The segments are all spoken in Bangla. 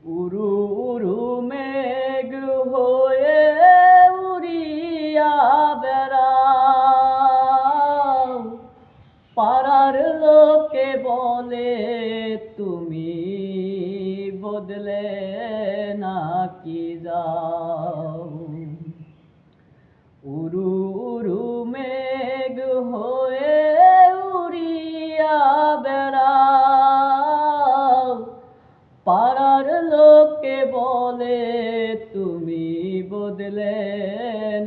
উরু উরু মেঘ হয়ে উড়িয়া বেড়াও, পাড়ার লোকে বলে তুমি বদলে নাকি যাও। উরু উরু মেঘ হয়ে উড়িয়া বেড়াও, পাড়ার লোকে বলে তুমি বদলে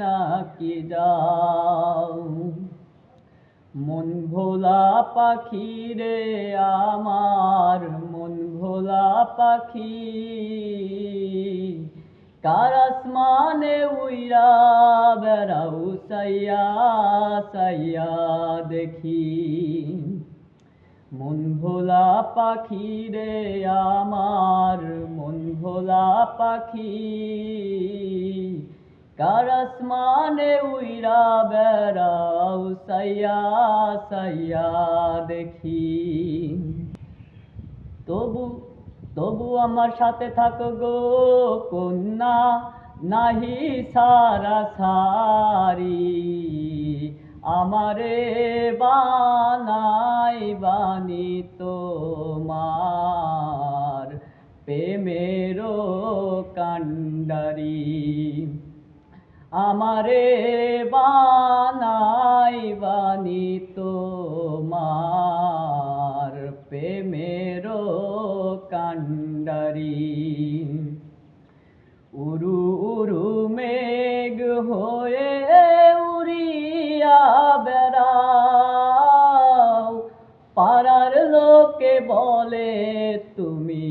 নাকি যাও। মন ভোলা পাখি রে আমার মন ভোলা পাখি, কার আসমানে উইরা বেড়াও সাইয়া সাইয়া দেখি। মন ভোলা পাখি রে আমার মন ভোলা পাখি, কার আসমানে উইরা বেড়াও সাইয়া সাইয়া দেখি। তবু তবু আমার সাথে থাকো গো কন্যা, নাহি সারা সারি আমারে বানাই বানি তোমার প্রেমেরও কান্ডারি। আমারে বানাই বানি তোমার প্রেমেরও কান্ডারি। উরু উরু মেঘ হয়ে উড়িয়া বেড়াও, পাড়ার লোকে বলে তুমি